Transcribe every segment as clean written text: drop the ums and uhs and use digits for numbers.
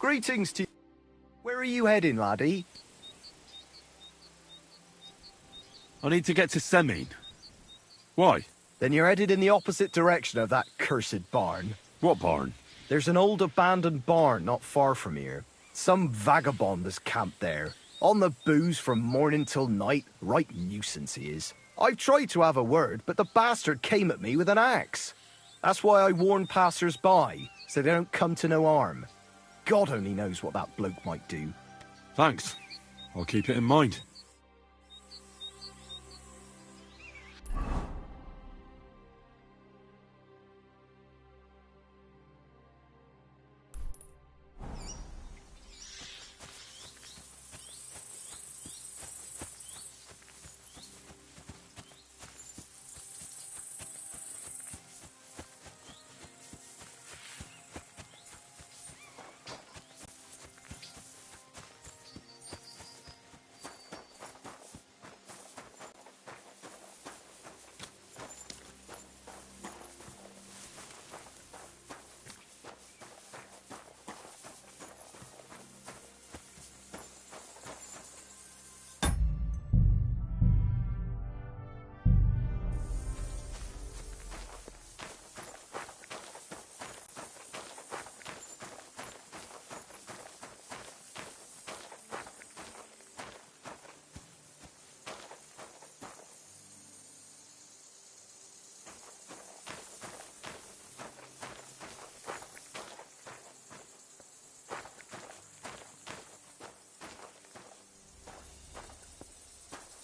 Greetings to you. Where are you heading, laddie? I need to get to Semine. Why? Then you're headed in the opposite direction of that cursed barn. What barn? There's an old abandoned barn not far from here. Some vagabond has camped there. On the booze from morning till night. Right nuisance he is. I've tried to have a word, but the bastard came at me with an axe. That's why I warn passers-by, so they don't come to no harm. God only knows what that bloke might do. Thanks. I'll keep it in mind.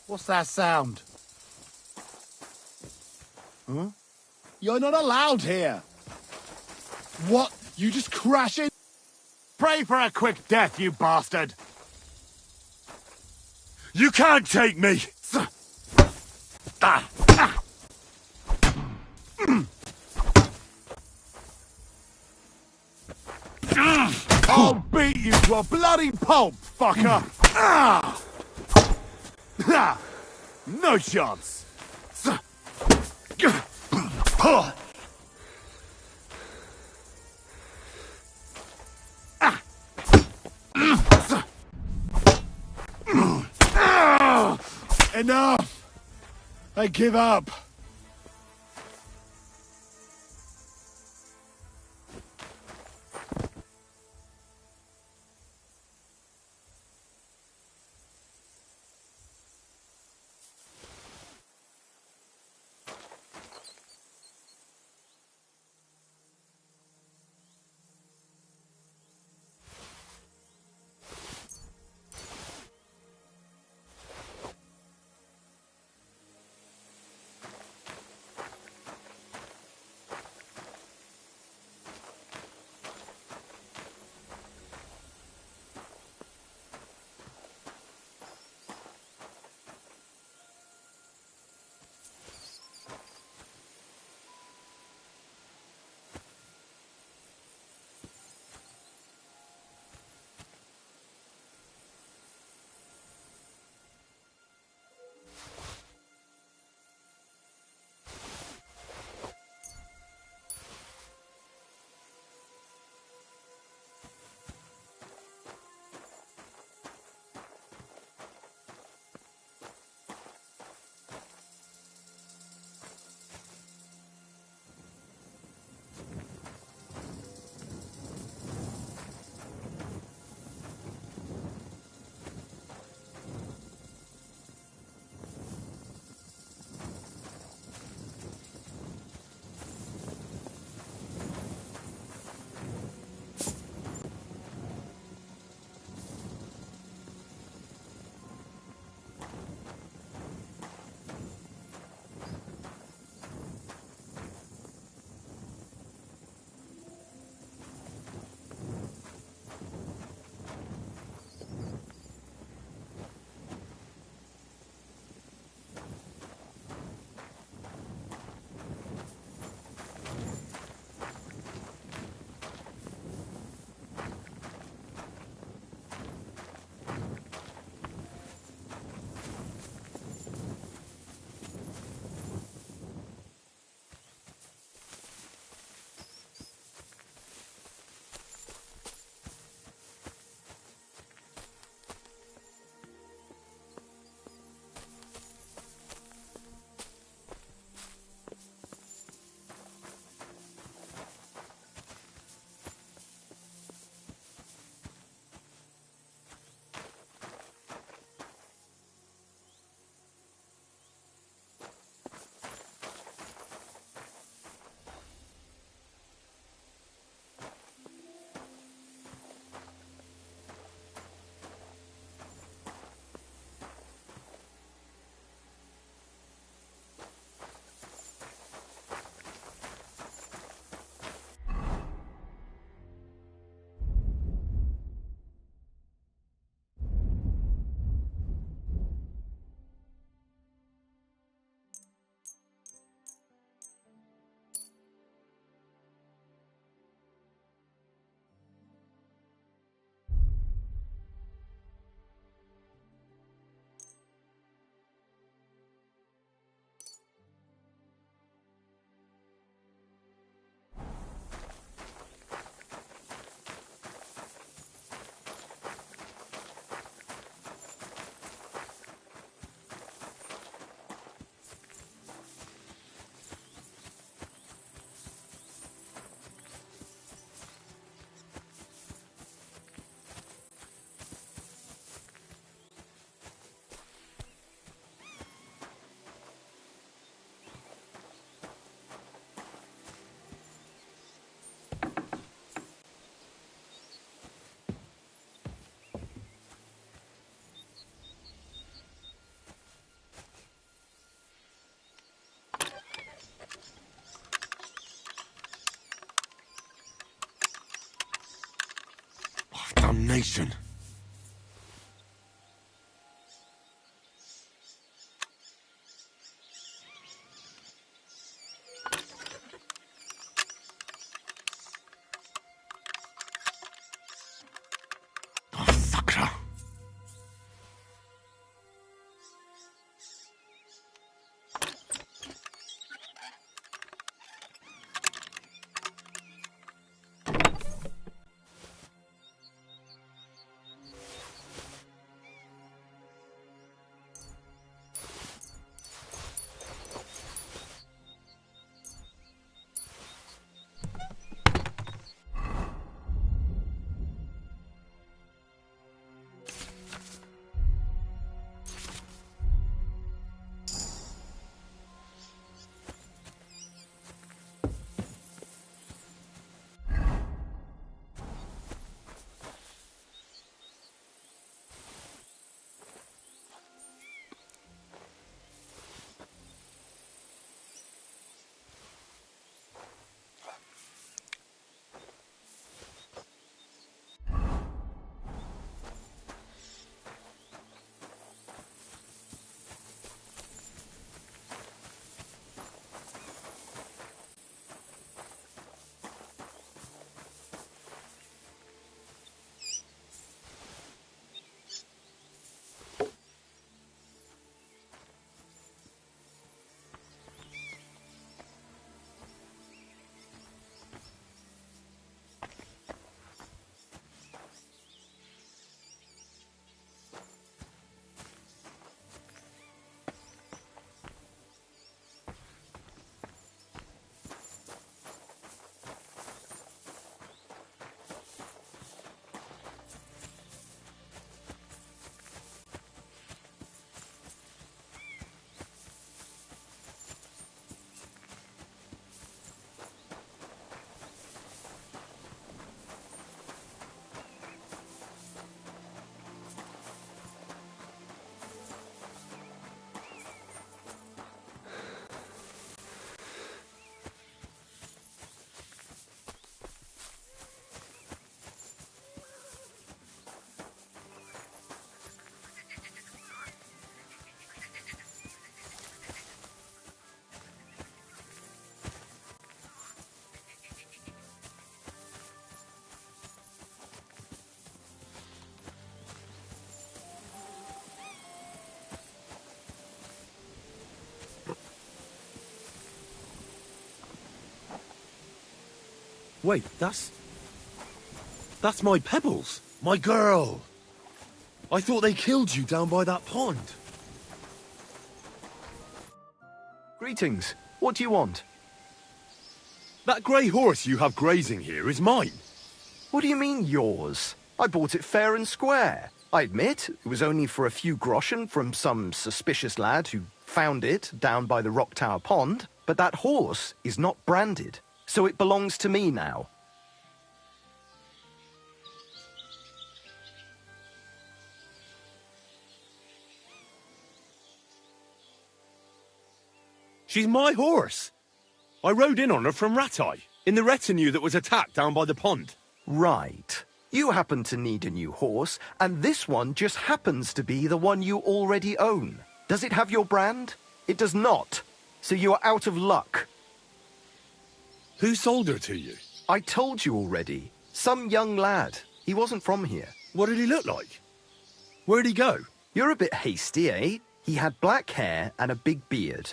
What's that sound? Huh? You're not allowed here! What? You just crash in? Pray for a quick death, you bastard! You can't take me! I'll beat you to a bloody pulp, fucker! No chance! Enough! I give up. Damnation. Oh, Sakra. Wait, that's my Pebbles. My girl. I thought they killed you down by that pond. Greetings. What do you want? That grey horse you have grazing here is mine. What do you mean, yours? I bought it fair and square. I admit, it was only for a few groschen from some suspicious lad who found it down by the Rock Tower Pond, but that horse is not branded, so it belongs to me now. She's my horse. I rode in on her from Ratai, in the retinue that was attacked down by the pond. Right. You happen to need a new horse, and this one just happens to be the one you already own. Does it have your brand? It does not. So you are out of luck. Who sold her to you? I told you already. Some young lad. He wasn't from here. What did he look like? Where'd he go? You're a bit hasty, eh? He had black hair and a big beard.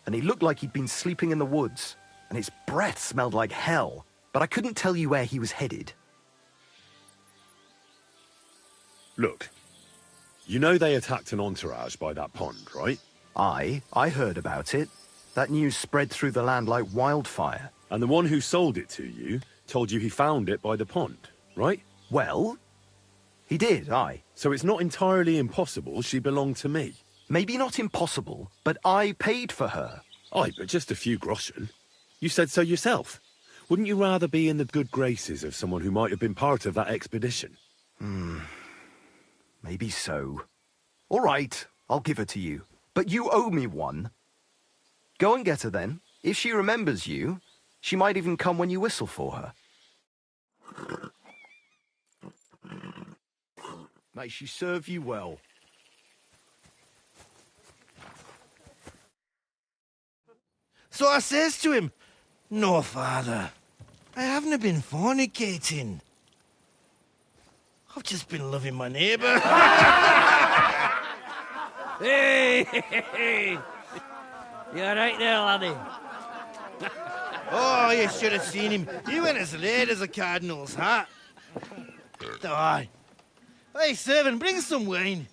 And he looked like he'd been sleeping in the woods. And his breath smelled like hell. But I couldn't tell you where he was headed. Look, you know they attacked an entourage by that pond, right? I heard about it. That news spread through the land like wildfire. And the one who sold it to you told you he found it by the pond, right? Well, he did, aye. So it's not entirely impossible she belonged to me. Maybe not impossible, but I paid for her. Aye, but just a few groschen. You said so yourself. Wouldn't you rather be in the good graces of someone who might have been part of that expedition? Maybe so. All right, I'll give her to you. But you owe me one. Go and get her then. If she remembers you, she might even come when you whistle for her. May she serve you well. So I says to him, "No, father, I haven't been fornicating. I've just been loving my neighbour." Hey! You alright there, laddie? Oh, you should have seen him. He went as red as a cardinal's hat. Aye. Hey, servant, bring some wine.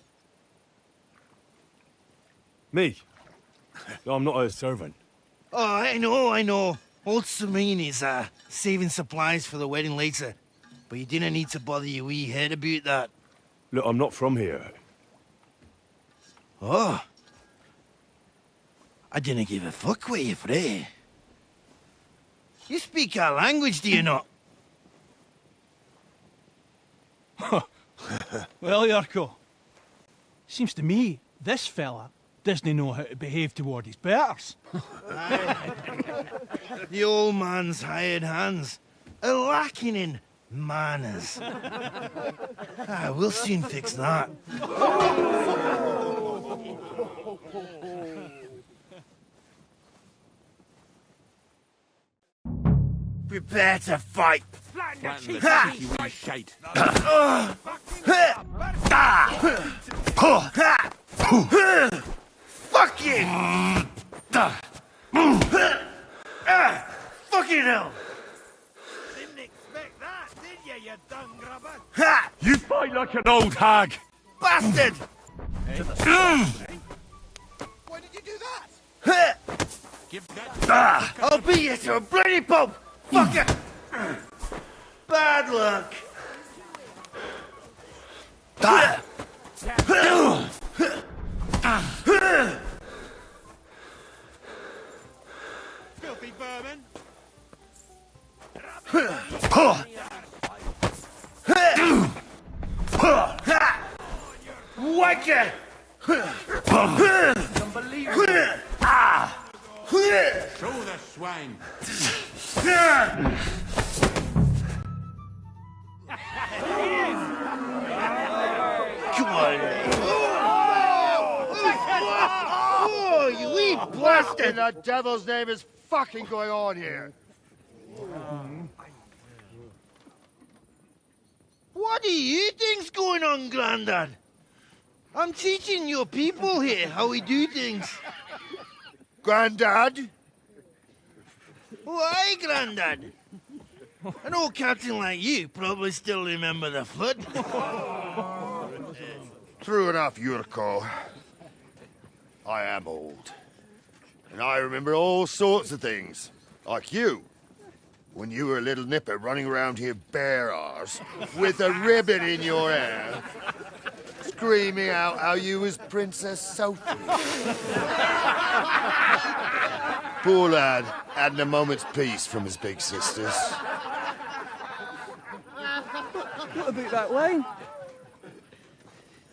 Me? I'm not a servant. Oh, I know. Old Serene is saving supplies for the wedding later. But you didn't need to bother your wee head about that. Look, I'm not from here. Oh. I didn't give a fuck where you're from. You speak our language, do you not? Well, Yurko, seems to me this fella doesn't know how to behave toward his betters. The old man's hired hands are lacking in manners. We'll soon fix that. Prepare to fight. Flatten the cheek, you wee shite. Fuck you! Fucking hell! Didn't expect that, did you dung grubber? Ha! You fight like an old hag! Bastard! Why did you do that? Give that. I'll beat you to a bloody pulp! Fucker! Bad luck! Filthy vermin. Wacker! Show the swine. Come on. Oh, you wee What in bastard! the devil's name is fucking going on here? What do you think's going on, Grandad? I'm teaching your people here how we do things. Grandad? Why, Grandad? An old captain like you probably still remember the flood. True enough, Yurko. I am old. And I remember all sorts of things. Like you. When you were a little nipper running around here bare arse, with a ribbon in your hair, screaming out how you was Princess Sophie. Poor lad, hadn't a moment's peace from his big sisters. What about that wine?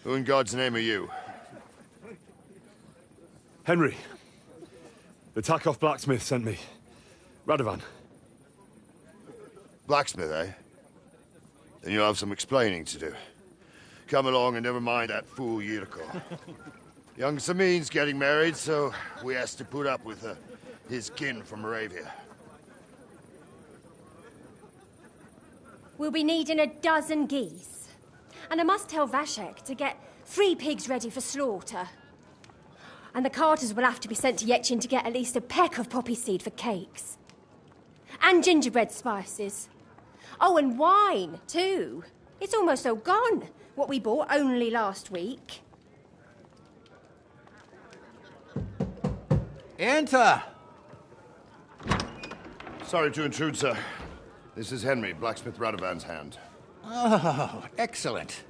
Who in God's name are you? Henry. The Takoff blacksmith sent me. Radovan. Blacksmith, eh? Then you'll have some explaining to do. Come along and never mind that fool Yurko. Young Samin's getting married, so we has to put up with his kin from Moravia. We'll be needing a dozen geese. And I must tell Vashek to get 3 pigs ready for slaughter. And the carters will have to be sent to Yetchin to get at least a peck of poppy seed for cakes. And gingerbread spices. Oh, and wine, too. It's almost all gone, what we bought only last week. Enter! Sorry to intrude, sir. This is Henry, blacksmith Radovan's hand. Oh, excellent.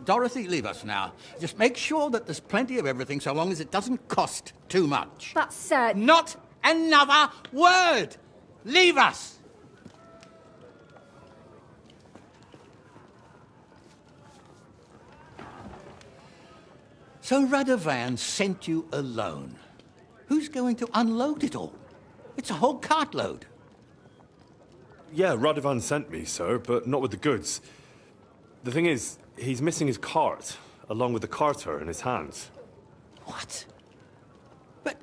Dorothy, leave us now. Just make sure that there's plenty of everything so long as it doesn't cost too much. But, sir... Not another word! Leave us! So Radovan sent you alone. Who's going to unload it all? It's a whole cartload. Yeah, Radovan sent me, sir, but not with the goods. The thing is, He's missing his cart, along with the carter in his hands. What? But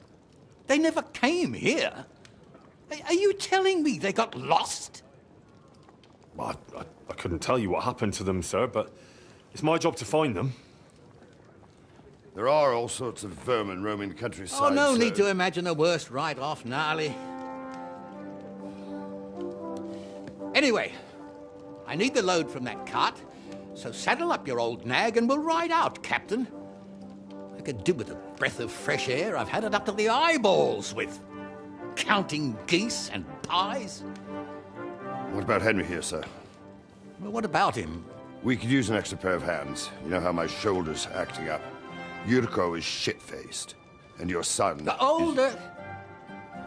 they never came here. Are you telling me they got lost? I couldn't tell you what happened to them, sir, but it's my job to find them. There are all sorts of vermin roaming the countryside. Oh, no sir. need to imagine the worst right off, gnarly. Anyway, I need the load from that cart, so saddle up your old nag and we'll ride out, Captain. I could do with a breath of fresh air. I've had it up to the eyeballs with counting geese and pies. What about Henry here, sir? Well, what about him? We could use an extra pair of hands. You know how my shoulder's acting up. Yuriko is shit-faced. And your son... The older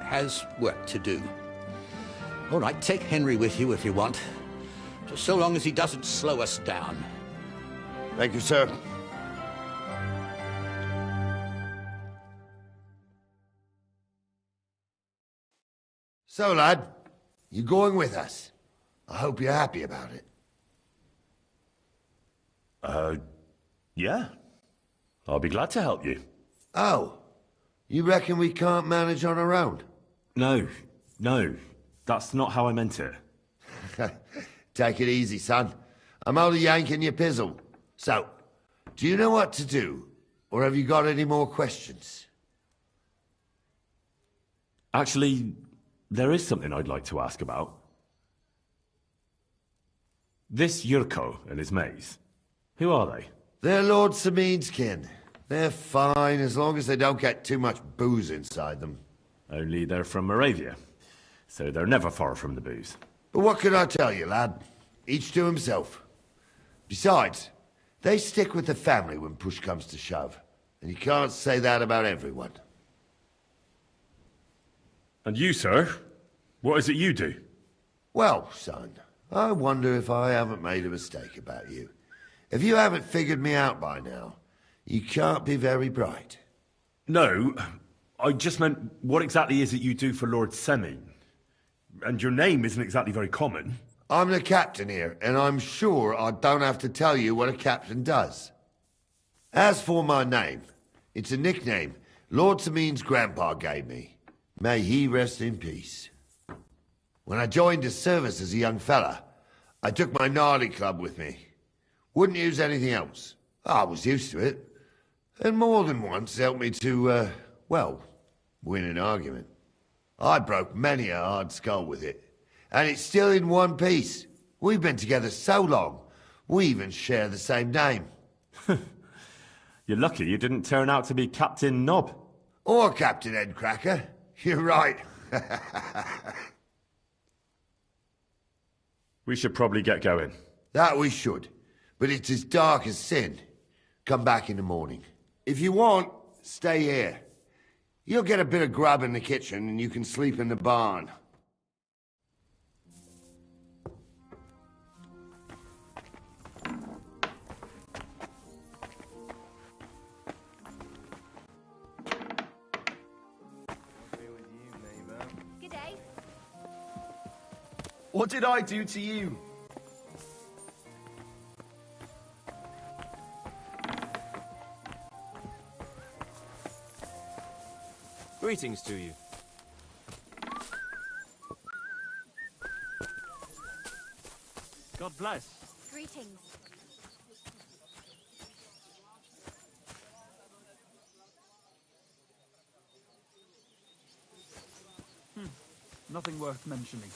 has work to do. All right, take Henry with you if you want. Just so long as he doesn't slow us down. Thank you, sir. So, lad, you going with us? I hope you're happy about it. Yeah. I'll be glad to help you. Oh, you reckon we can't manage on our own? No. That's not how I meant it. Take it easy, son. I'm only yanking your pizzle. So, do you know what to do? Or have you got any more questions? Actually, there is something I'd like to ask about. This Yurko and his maze, who are they? They're Lord Samin's kin. They're fine as long as they don't get too much booze inside them. Only they're from Moravia, so they're never far from the booze. But what can I tell you, lad? Each to himself. Besides, they stick with the family when push comes to shove. And you can't say that about everyone. And you, sir? What is it you do? Well, son, I wonder if I haven't made a mistake about you. If you haven't figured me out by now, you can't be very bright. No, I just meant, what exactly is it you do for Lord Semin? And your name isn't exactly very common. I'm the captain here, and I'm sure I don't have to tell you what a captain does. As for my name, it's a nickname Lord Samin's grandpa gave me. May he rest in peace. When I joined his service as a young fella, I took my gnarly club with me. Wouldn't use anything else. I was used to it. And more than once helped me to, well, win an argument. I broke many a hard skull with it. And it's still in one piece. We've been together so long, we even share the same name. You're lucky you didn't turn out to be Captain Knob. Or Captain Headcracker. You're right. We should probably get going. That we should. But it's as dark as sin. Come back in the morning. If you want, stay here. You'll get a bit of grub in the kitchen and you can sleep in the barn. Good day. What did I do to you? Greetings to you. God bless. Greetings. Nothing worth mentioning.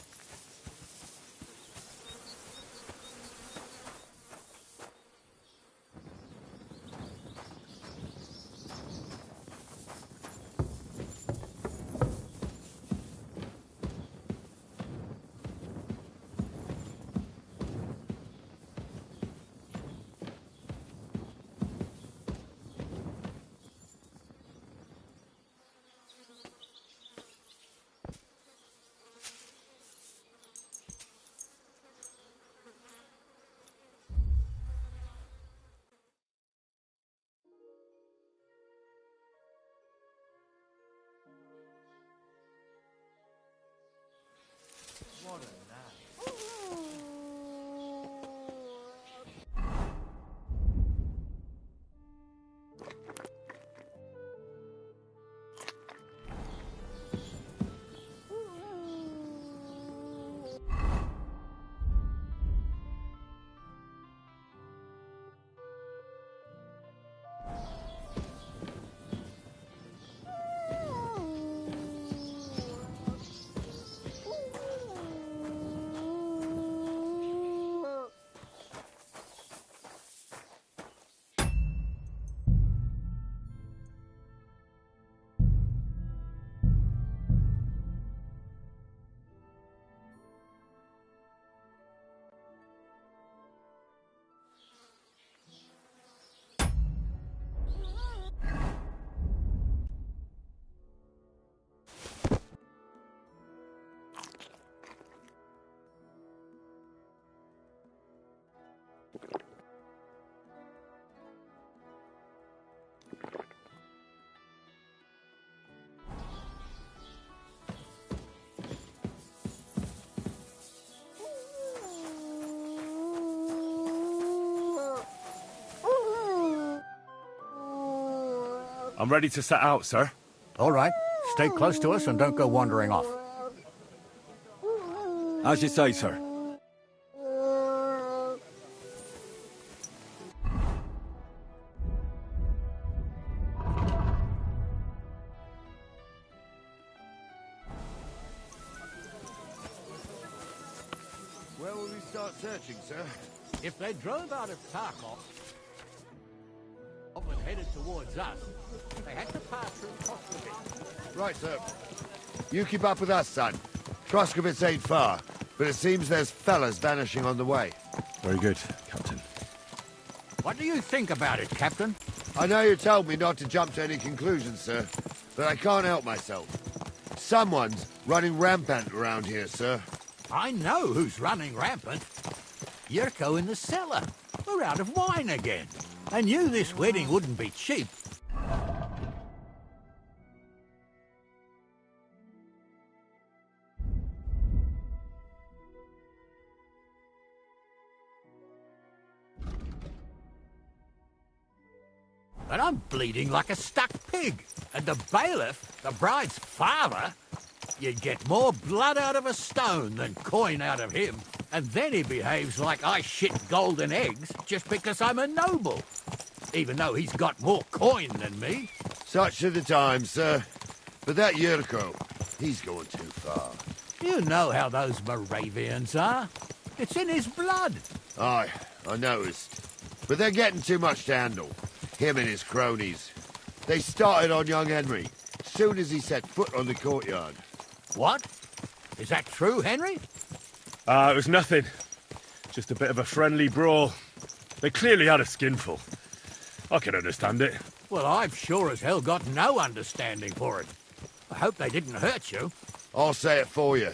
I'm ready to set out, sir. All right. Stay close to us and don't go wandering off. As you say, sir. Where will we start searching, sir? If they drove out of Tarkov and headed towards us, they had to pass through Koskovitz. Right, sir. You keep up with us, son. Kroskovitz ain't far, but it seems there's fellas vanishing on the way. Very good, Captain. What do you think about it, Captain? I know you told me not to jump to any conclusions, sir, but I can't help myself. Someone's running rampant around here, sir. I know who's running rampant. Yurko in the cellar. We're out of wine again. I knew this wedding wouldn't be cheap. But I'm bleeding like a stuck pig. And the bailiff, the bride's father, you'd get more blood out of a stone than coin out of him. And then he behaves like I shit golden eggs just because I'm a noble. Even though he's got more coin than me. Such are the times, sir. But that Yurko, he's going too far. You know how those Moravians are. It's in his blood. Aye, I noticed. But they're getting too much to handle. Him and his cronies. They started on young Henry, soon as he set foot on the courtyard. What? Is that true, Henry? It was nothing. Just a bit of a friendly brawl. They clearly had a skinful. I can understand it. Well, I've sure as hell got no understanding for it. I hope they didn't hurt you. I'll say it for you.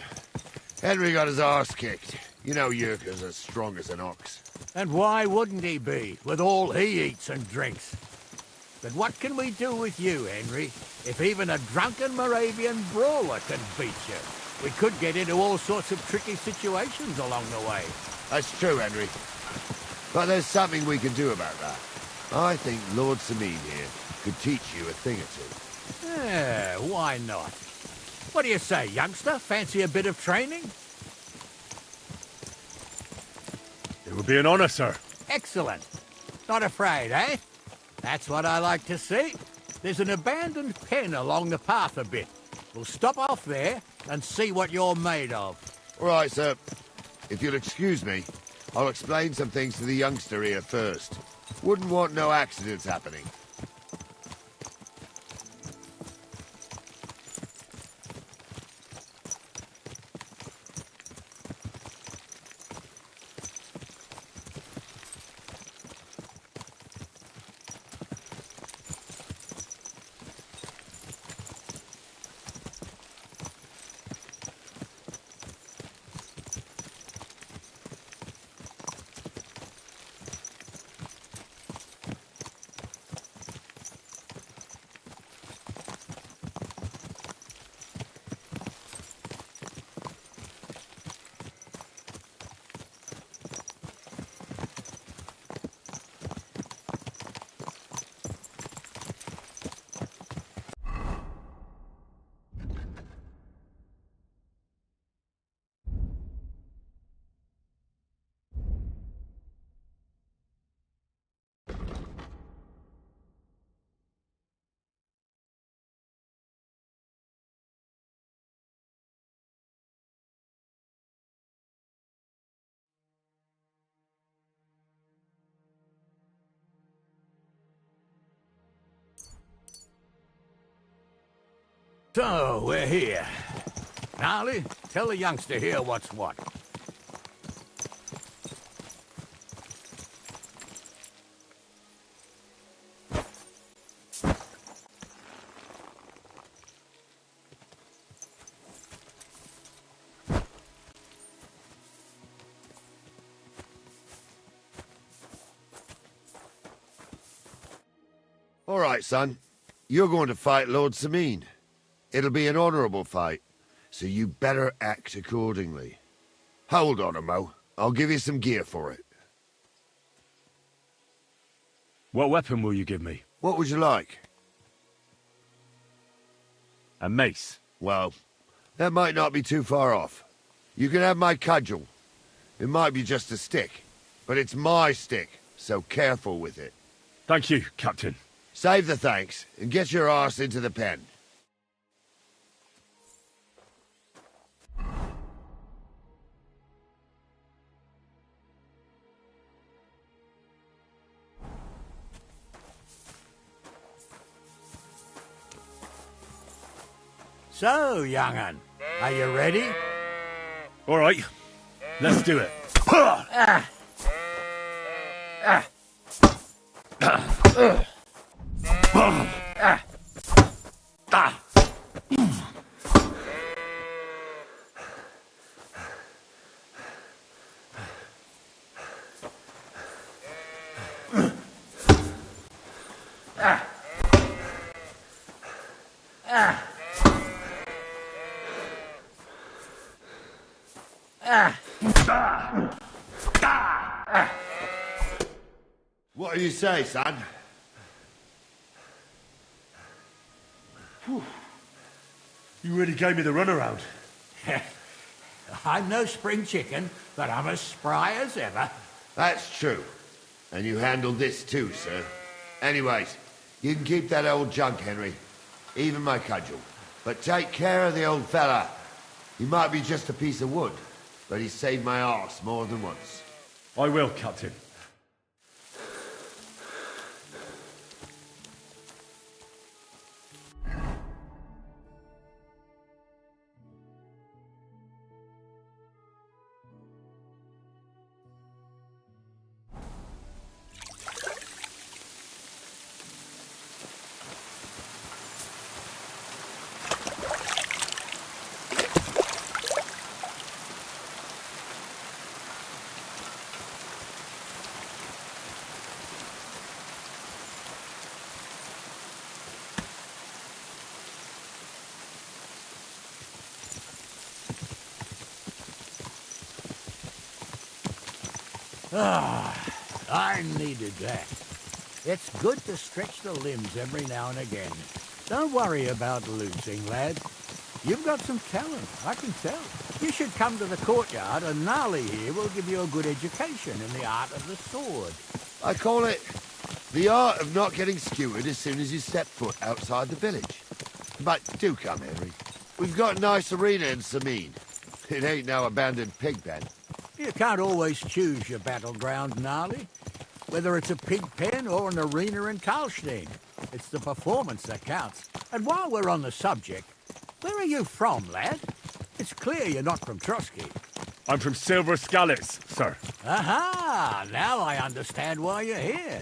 Henry got his arse kicked. You know Yurko's as strong as an ox. And why wouldn't he be, with all he eats and drinks? But what can we do with you, Henry, if even a drunken Moravian brawler can beat you? We could get into all sorts of tricky situations along the way. That's true, Henry. But there's something we can do about that. I think Lord Sameen here could teach you a thing or two. Yeah, why not? What do you say, youngster? Fancy a bit of training? It would be an honor, sir. Excellent. Not afraid, eh? That's what I like to see. There's an abandoned pen along the path a bit. We'll stop off there and see what you're made of. All right, sir. If you'll excuse me, I'll explain some things to the youngster here first. Wouldn't want no accidents happening. So, we're here. Gnarly, tell the youngster here what's what. All right, son. You're going to fight Lord Sameen. It'll be an honourable fight, so you better act accordingly. Hold on, Mo. I'll give you some gear for it. What weapon will you give me? What would you like? A mace. Well, that might not be too far off. You can have my cudgel. It might be just a stick, but it's my stick, so careful with it. Thank you, Captain. Save the thanks, and get your arse into the pen. So, young'un, are you ready? All right, let's do it. What do you say, son? You really gave me the runaround. I'm no spring chicken, but I'm as spry as ever. That's true. And you handled this too, sir. Anyways, you can keep that old junk, Henry. Even my cudgel. But take care of the old fella. He might be just a piece of wood, but he saved my arse more than once. I will, Captain. I needed that. It's good to stretch the limbs every now and again. Don't worry about losing, lad. You've got some talent, I can tell. You should come to the courtyard, and Gnarly here will give you a good education in the art of the sword. I call it the art of not getting skewered as soon as you step foot outside the village. But do come, Henry. We've got a nice arena in Sameen. It ain't no abandoned pig pen. You can't always choose your battleground, Gnarly. Whether it's a pig pen or an arena in Karlstein, it's the performance that counts. And while we're on the subject, where are you from, lad? It's clear you're not from Trotsky. I'm from Silver Scalets, sir. Aha! Now I understand why you're here.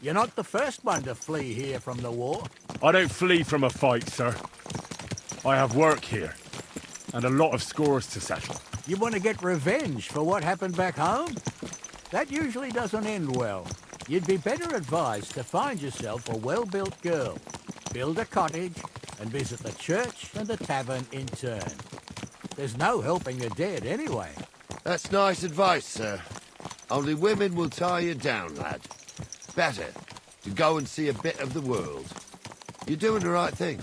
You're not the first one to flee here from the war. I don't flee from a fight, sir. I have work here, and a lot of scores to settle. You want to get revenge for what happened back home? That usually doesn't end well. You'd be better advised to find yourself a well-built girl, build a cottage, and visit the church and the tavern in turn. There's no helping the dead anyway. That's nice advice, sir. Only women will tie you down, lad. Better to go and see a bit of the world. You're doing the right thing.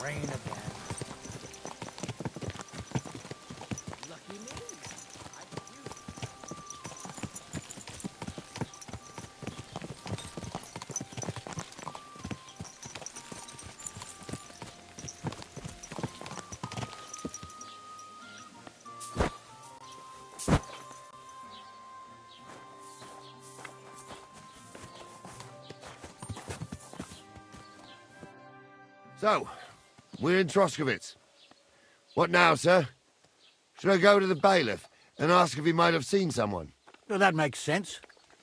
Rain again. So, we're in Troskowitz. What now, sir? Should I go to the bailiff and ask if he might have seen someone? Well, that makes sense.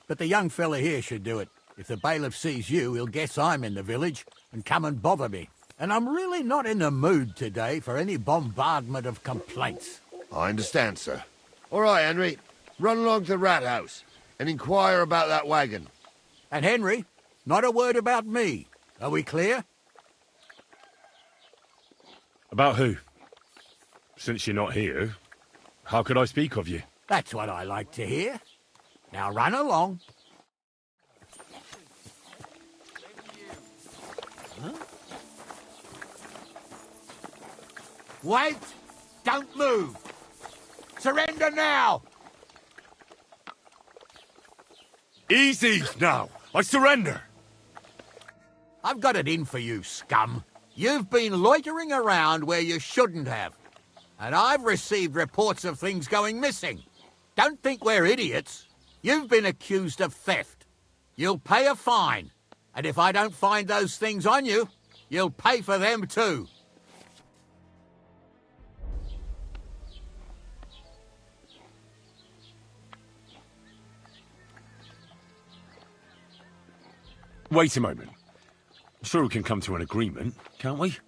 But the young fella here should do it. If the bailiff sees you, he'll guess I'm in the village and come and bother me. And I'm really not in the mood today for any bombardment of complaints. I understand, sir. All right, Henry. Run along to the rat house and inquire about that wagon. And Henry, not a word about me. Are we clear? About who? Since you're not here, how could I speak of you? That's what I like to hear. Now run along. Huh? Wait! Don't move! Surrender now! Easy now! I surrender! I've got it in for you, scum. You've been loitering around where you shouldn't have. And I've received reports of things going missing. Don't think we're idiots. You've been accused of theft. You'll pay a fine. And if I don't find those things on you, you'll pay for them too. Wait a moment. I'm sure we can come to an agreement, can't we?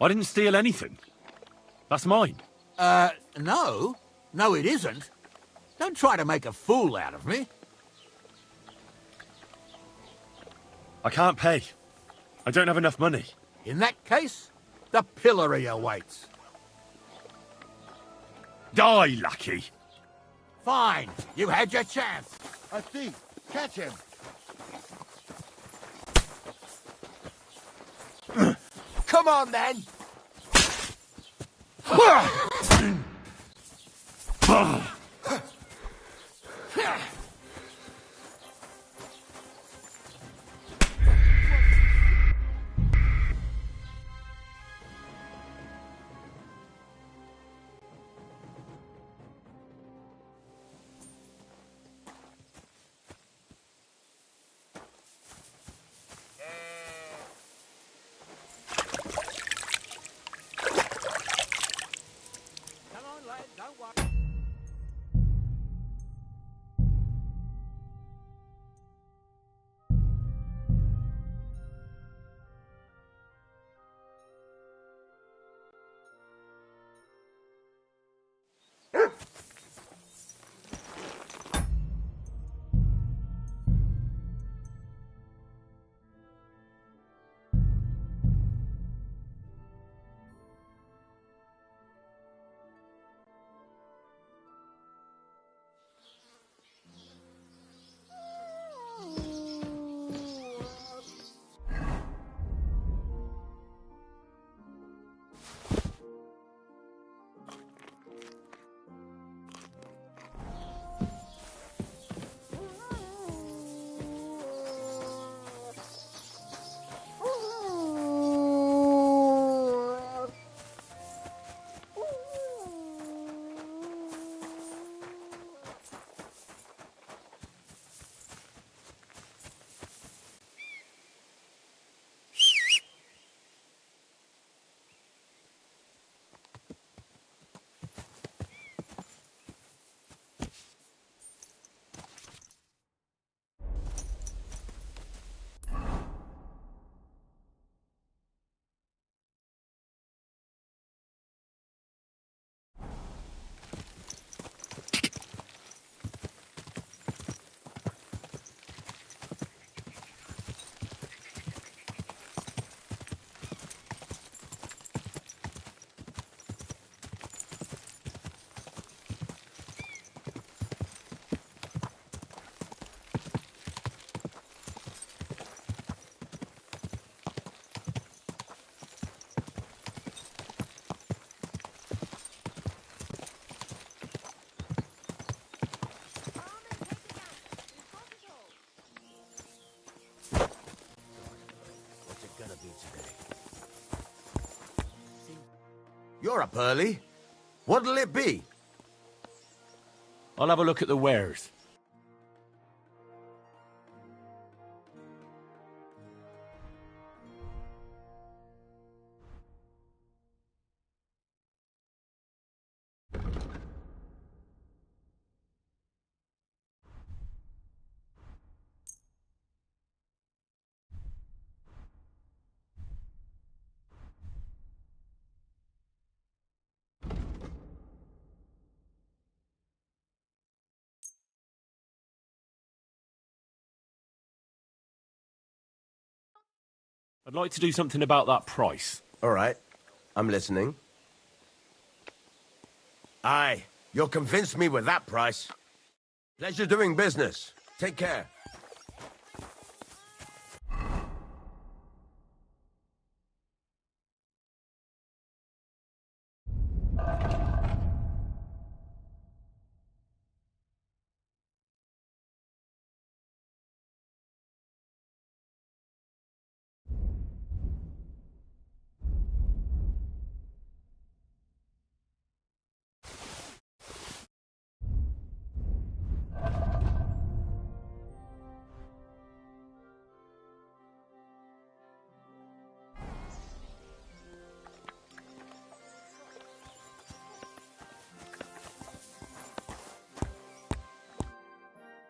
I didn't steal anything. That's mine. No. No, it isn't. Don't try to make a fool out of me. I can't pay. I don't have enough money. In that case, the pillory awaits. Die, lackey! Fine. You had your chance. A thief! Catch him! Come on, then! You're up early. What'll it be? I'll have a look at the wares. I'd like to do something about that price. All right. I'm listening. Aye, you'll convince me with that price. Pleasure doing business. Take care.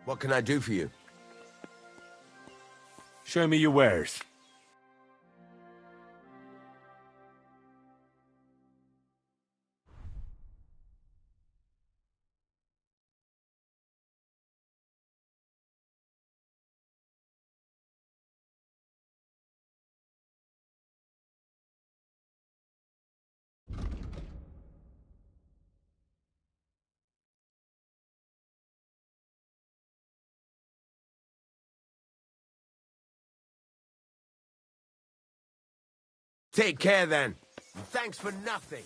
What can I do for you? Show me your wares. Take care then. Thanks for nothing.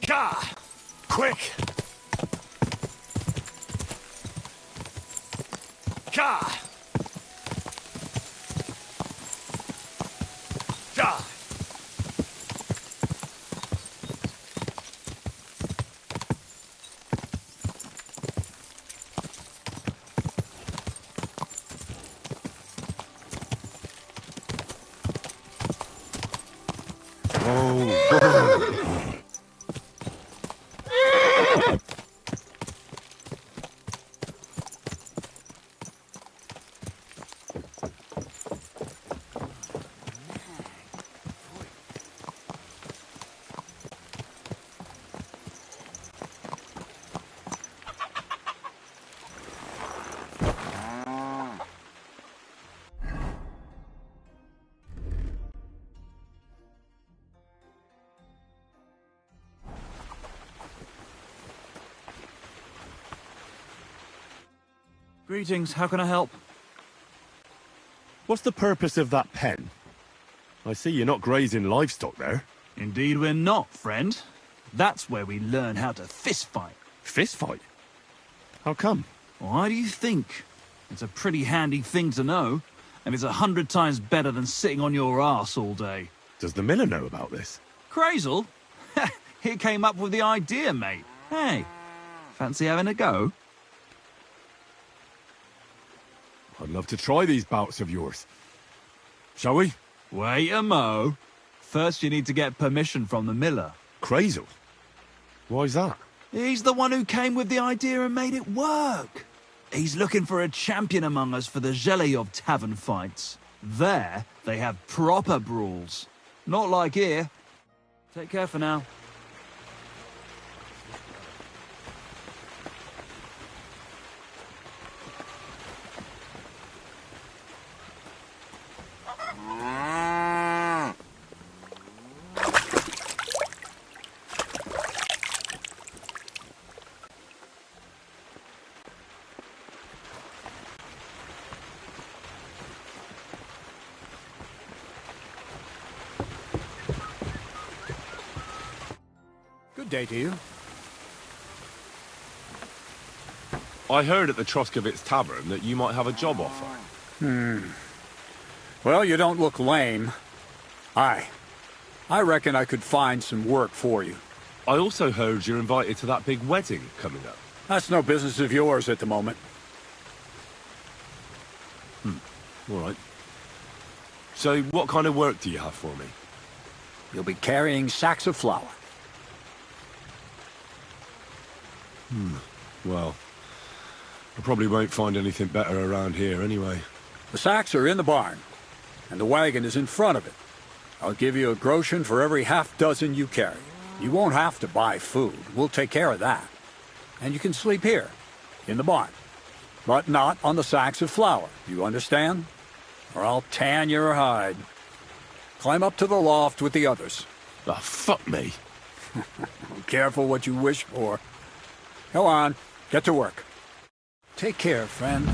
Gah! Quick! Gah! Gah! Greetings, how can I help? What's the purpose of that pen? I see you're not grazing livestock there. Indeed we're not, friend. That's where we learn how to fist fight. Fist fight? How come? Why do you think? It's a pretty handy thing to know, and it's 100 times better than sitting on your arse all day. Does the miller know about this? Crazel? He came up with the idea, mate. Hey, fancy having a go? I'd love to try these bouts of yours. Shall we? Wait a mo. First you need to get permission from the miller. Crazel? Why's that? He's the one who came with the idea and made it work. He's looking for a champion among us for the Zheleyov tavern fights. There, they have proper brawls. Not like here. Take care for now. Good day to you. I heard at the Troskovitz Tavern that you might have a job offer. Well, you don't look lame. I reckon I could find some work for you. I also heard you're invited to that big wedding coming up. That's no business of yours at the moment. All right. So, what kind of work do you have for me? You'll be carrying sacks of flour. Well, I probably won't find anything better around here anyway. The sacks are in the barn, and the wagon is in front of it. I'll give you a groschen for every half-dozen you carry. You won't have to buy food. We'll take care of that. And you can sleep here, in the barn. But not on the sacks of flour, you understand? Or I'll tan your hide. Climb up to the loft with the others. Ah, fuck me. Careful what you wish for. Go on, get to work. Take care, friend.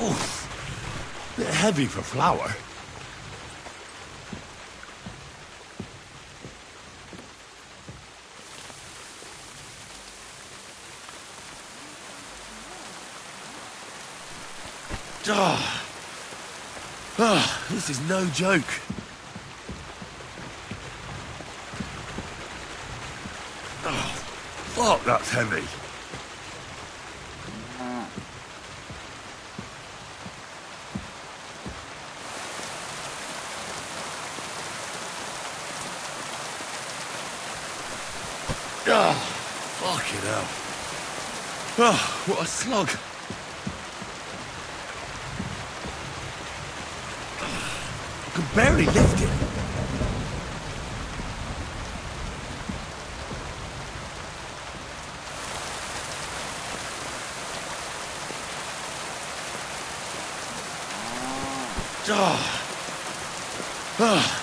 Oof. Bit heavy for flour. This is no joke. Oh, fuck, that's heavy. Oh, fucking hell. Oh, what a slog. I can barely lift it.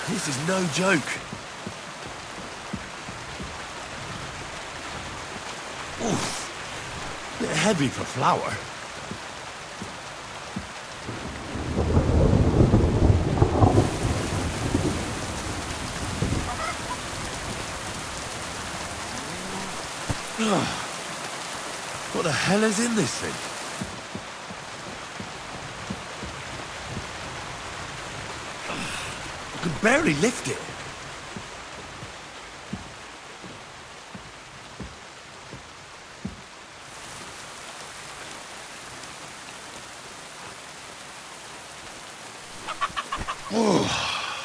This is no joke. Oof. Bit heavy for flour. What the hell is in this thing? I can barely lift it. Oh,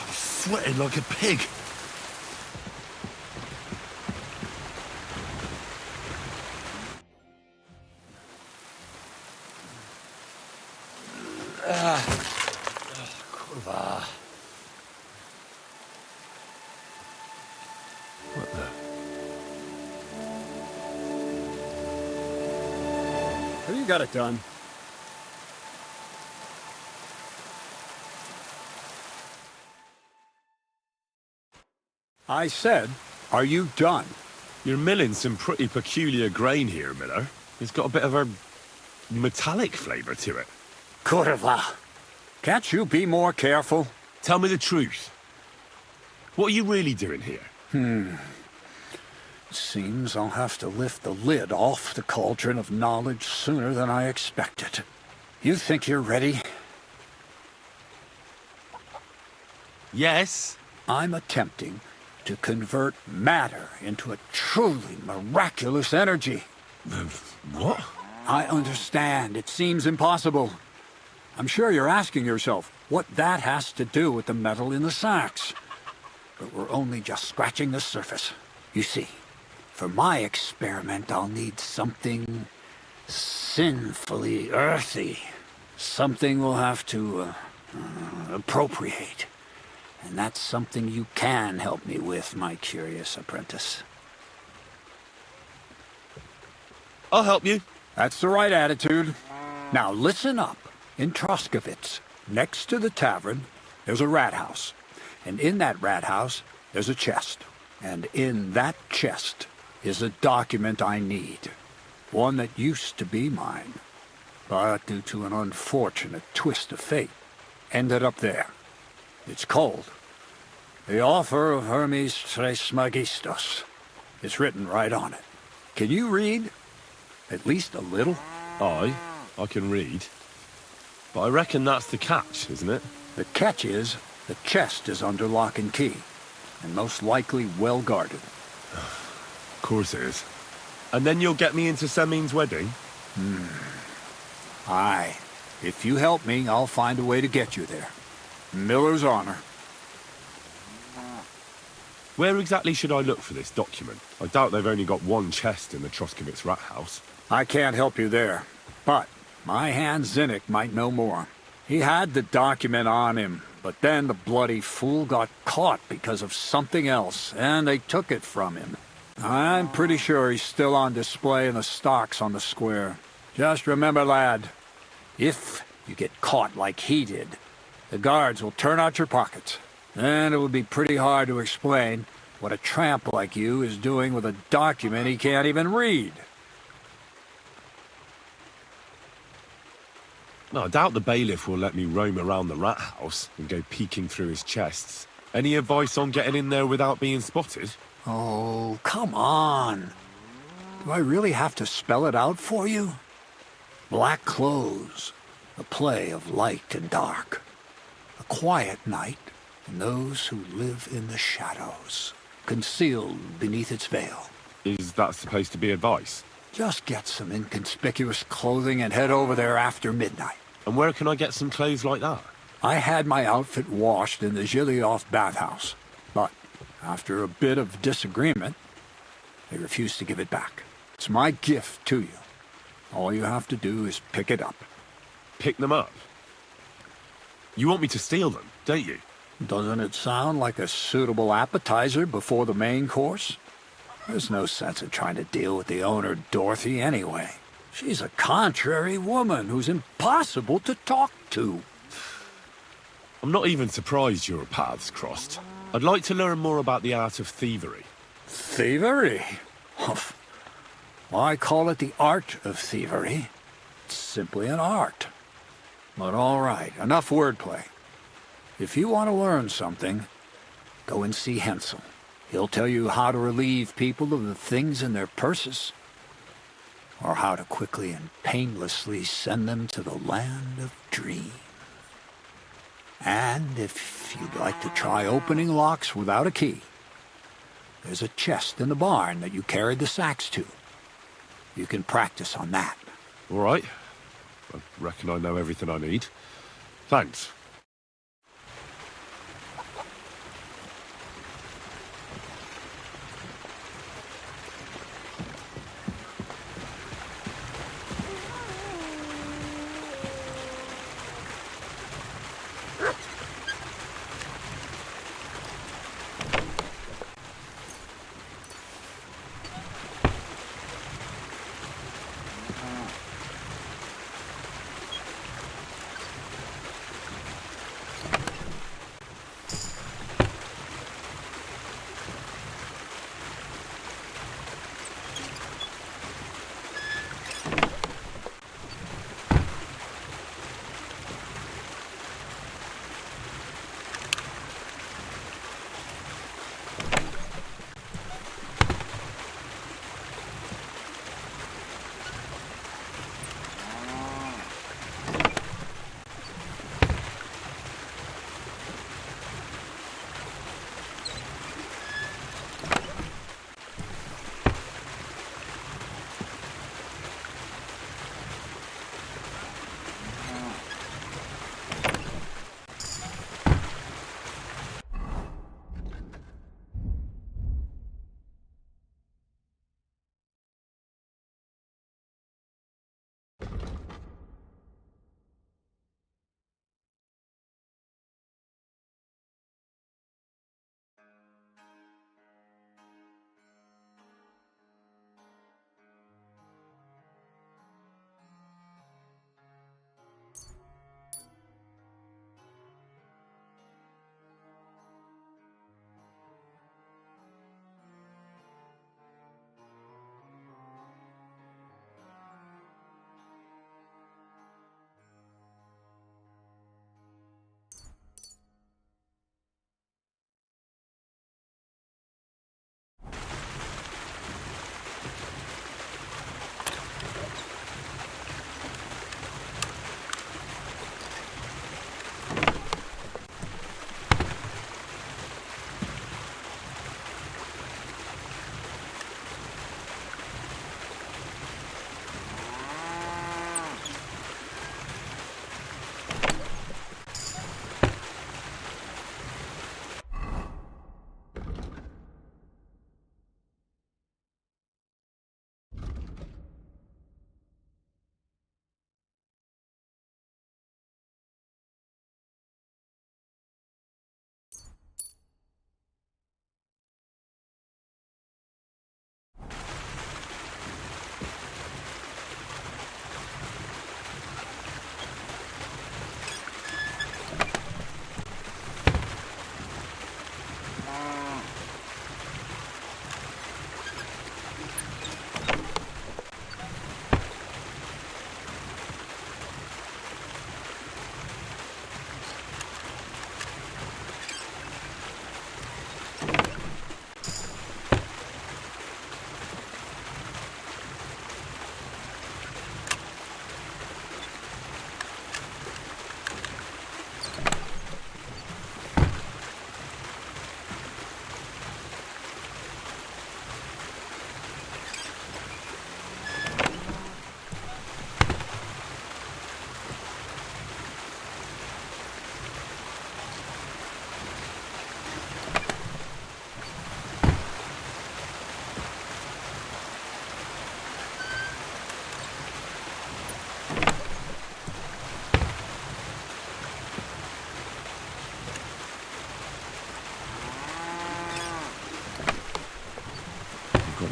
I'm sweating like a pig. Kurwa. What the? Have you got it done? I said, are you done? You're milling some pretty peculiar grain here, Miller. It's got a bit of a metallic flavour to it. Kurwa. Can't you be more careful? Tell me the truth. What are you really doing here? Seems I'll have to lift the lid off the cauldron of knowledge sooner than I expected. You think you're ready? Yes. I'm attempting to convert matter into a truly miraculous energy. What? I understand. It seems impossible. I'm sure you're asking yourself what that has to do with the metal in the sacks. But we're only just scratching the surface. You see, for my experiment, I'll need something sinfully earthy. Something we'll have to appropriate. And that's something you can help me with, my curious apprentice. I'll help you. That's the right attitude. Now listen up. In Troskowitz, next to the tavern, there's a rat house. And in that rat house, there's a chest. And in that chest is a document I need. One that used to be mine. But due to an unfortunate twist of fate, ended up there. It's called The Offer of Hermes Trismegistos. It's written right on it. Can you read? At least a little? I can read. But I reckon that's the catch, isn't it? The catch is, the chest is under lock and key, and most likely well guarded. Of course it is. And then you'll get me into Semin's wedding? Aye. If you help me, I'll find a way to get you there. Miller's honor. Where exactly should I look for this document? I doubt they've only got one chest in the Troskowitz rat house. I can't help you there, but my hand Zinnik might know more. He had the document on him, but then the bloody fool got caught because of something else, and they took it from him. I'm pretty sure he's still on display in the stocks on the square. Just remember, lad, if you get caught like he did, the guards will turn out your pockets. And it would be pretty hard to explain what a tramp like you is doing with a document he can't even read. No, I doubt the bailiff will let me roam around the rat house and go peeking through his chests. Any advice on getting in there without being spotted? Oh, come on. Do I really have to spell it out for you? Black clothes, a play of light and dark. A quiet night, and those who live in the shadows, concealed beneath its veil. Is that supposed to be advice? Just get some inconspicuous clothing and head over there after midnight. And where can I get some clothes like that? I had my outfit washed in the Gilioff bathhouse, but after a bit of disagreement, they refused to give it back. It's my gift to you. All you have to do is pick it up. Pick them up? You want me to steal them, don't you? Doesn't it sound like a suitable appetizer before the main course? There's no sense in trying to deal with the owner, Dorothy, anyway. She's a contrary woman who's impossible to talk to. I'm not even surprised your paths crossed. I'd like to learn more about the art of thievery. Thievery? Why call it the art of thievery? It's simply an art. But all right, enough wordplay. If you want to learn something, go and see Hensel. He'll tell you how to relieve people of the things in their purses, or how to quickly and painlessly send them to the land of dreams. And if you'd like to try opening locks without a key, there's a chest in the barn that you carried the sacks to. You can practice on that. All right. I reckon I know everything I need. Thanks.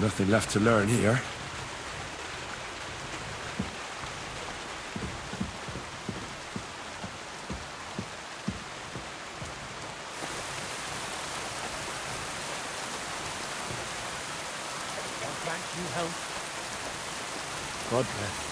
Got nothing left to learn here. God bless.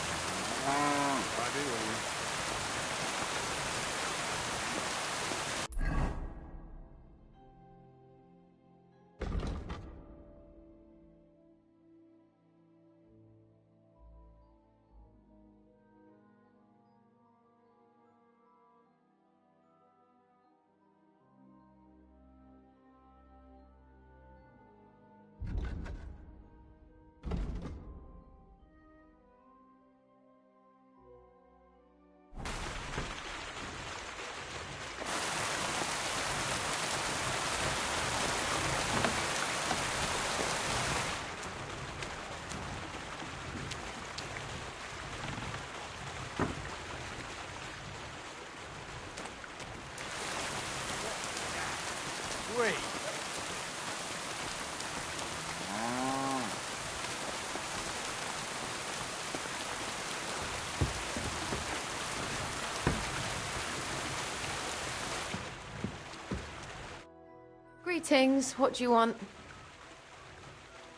Greetings. What do you want?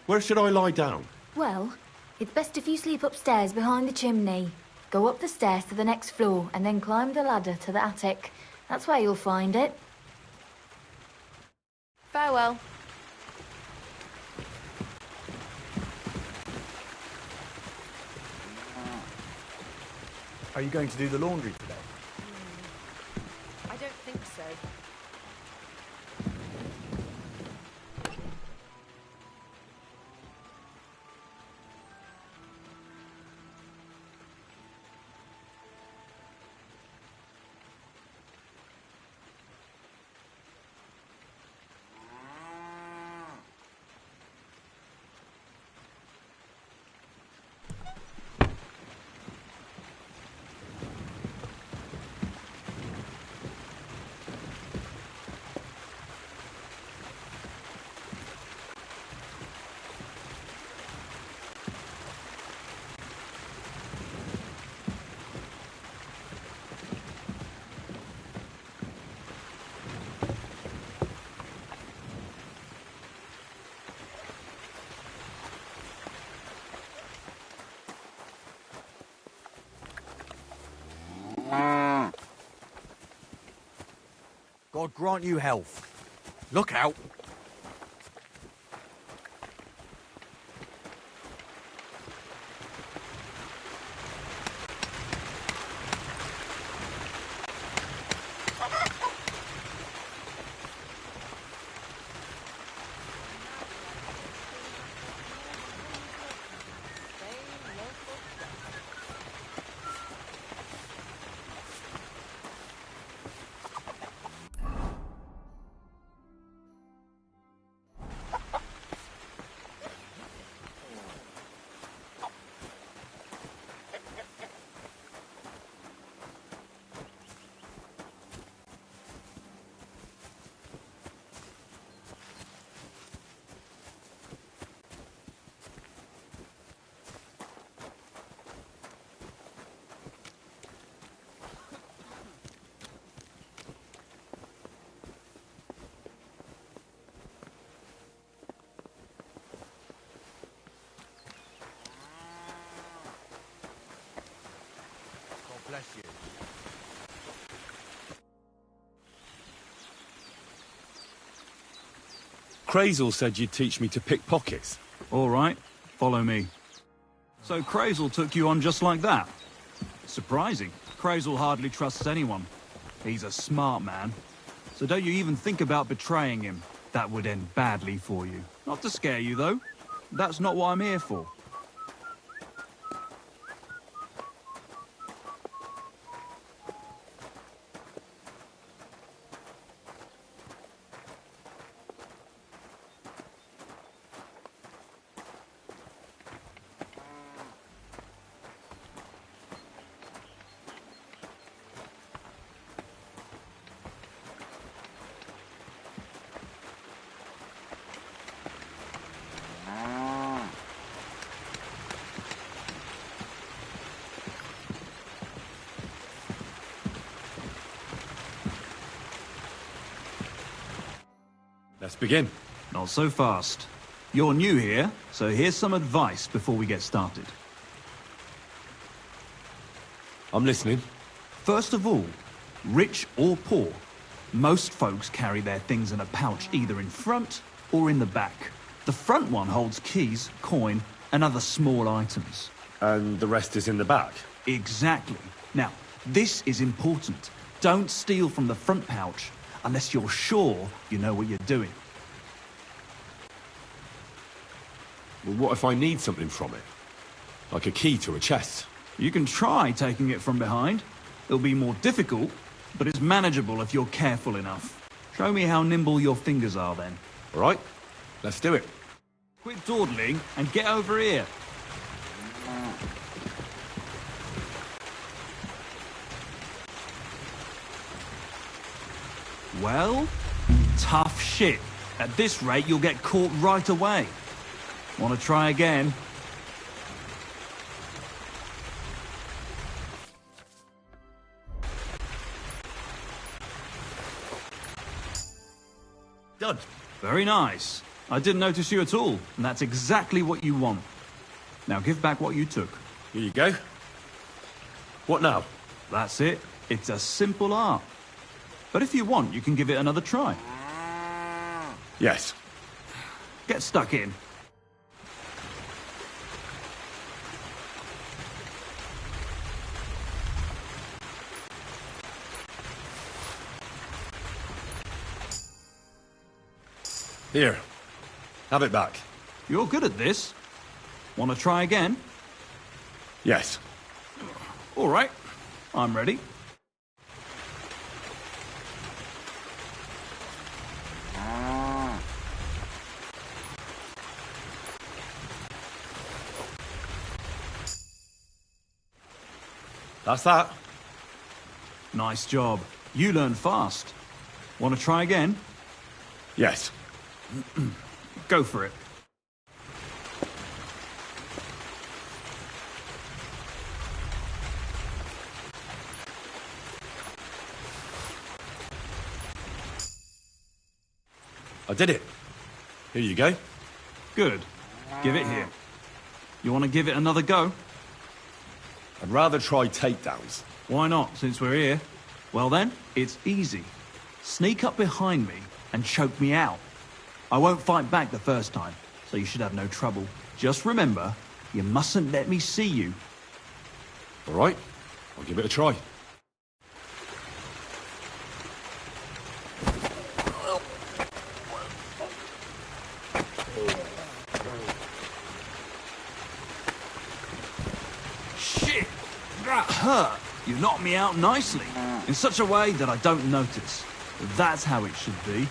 Where should I lie down? Well, it's best if you sleep upstairs behind the chimney. Go up the stairs to the next floor and then climb the ladder to the attic. That's where you'll find it. Farewell. Are you going to do the laundry today? I don't think so. God grant you health. Look out. Bless you. Crazel said you'd teach me to pick pockets. All right, follow me. So Crazel took you on just like that? Surprising. Crazel hardly trusts anyone. He's a smart man. So don't you even think about betraying him. That would end badly for you. Not to scare you, though. That's not what I'm here for. Let's begin. Not so fast. You're new here, so here's some advice before we get started. I'm listening. First of all, rich or poor, most folks carry their things in a pouch either in front or in the back. The front one holds keys, coin, and other small items. And the rest is in the back? Exactly. Now, this is important. Don't steal from the front pouch unless you're sure you know what you're doing. Well, what if I need something from it? Like a key to a chest? You can try taking it from behind. It'll be more difficult, but it's manageable if you're careful enough. Show me how nimble your fingers are then. All right, let's do it. Quit dawdling and get over here. Well, tough shit. At this rate, you'll get caught right away. Want to try again? Done. Very nice. I didn't notice you at all, and that's exactly what you want. Now give back what you took. Here you go. What now? That's it. It's a simple art. But if you want, you can give it another try. Yes. Get stuck in. Here. Have it back. You're good at this. Want to try again? Yes. All right. I'm ready. That's that. Nice job. You learn fast. Want to try again? Yes. Go for it. I did it. Here you go. Good. Give it here. You want to give it another go? I'd rather try takedowns. Why not, since we're here? Well then, it's easy. Sneak up behind me and choke me out. I won't fight back the first time, so you should have no trouble. Just remember, you mustn't let me see you. All right, I'll give it a try. Shit! That hurt! You knocked me out nicely, in such a way that I don't notice. That's how it should be.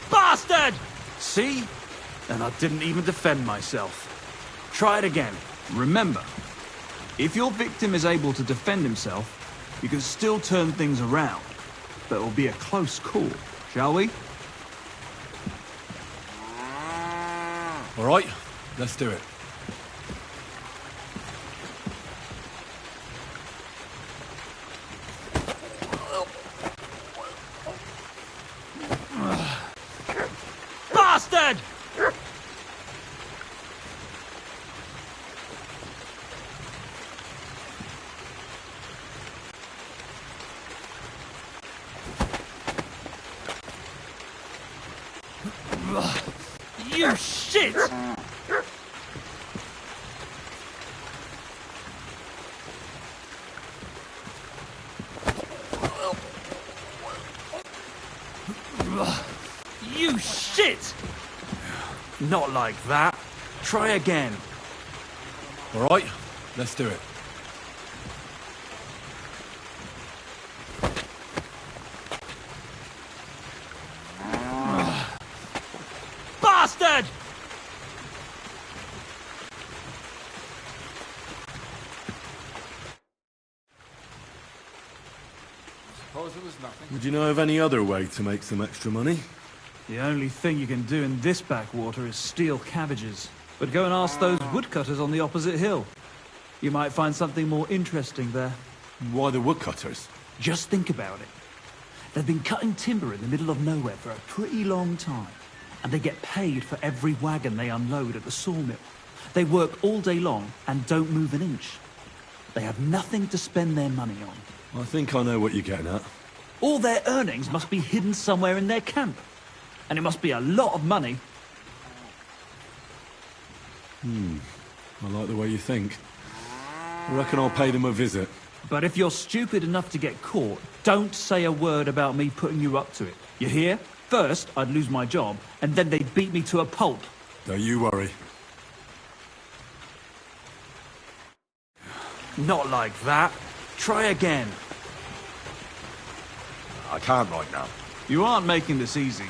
Bastard! See? And I didn't even defend myself. Try it again. Remember, if your victim is able to defend himself, you can still turn things around. But it'll be a close call, shall we? All right, let's do it. Bastard! You shit! You shit! Not like that. Try again. All right, let's do it. Bastard! Suppose it was nothing. Would you know of any other way to make some extra money? The only thing you can do in this backwater is steal cabbages. But go and ask those woodcutters on the opposite hill. You might find something more interesting there. Why the woodcutters? Just think about it. They've been cutting timber in the middle of nowhere for a pretty long time. And they get paid for every wagon they unload at the sawmill. They work all day long and don't move an inch. They have nothing to spend their money on. I think I know what you're getting at. All their earnings must be hidden somewhere in their camp. And it must be a lot of money. I like the way you think. I reckon I'll pay them a visit. But if you're stupid enough to get caught, don't say a word about me putting you up to it. You hear? First, I'd lose my job, and then they'd beat me to a pulp. Don't you worry. Not like that. Try again. I can't right now. You aren't making this easy.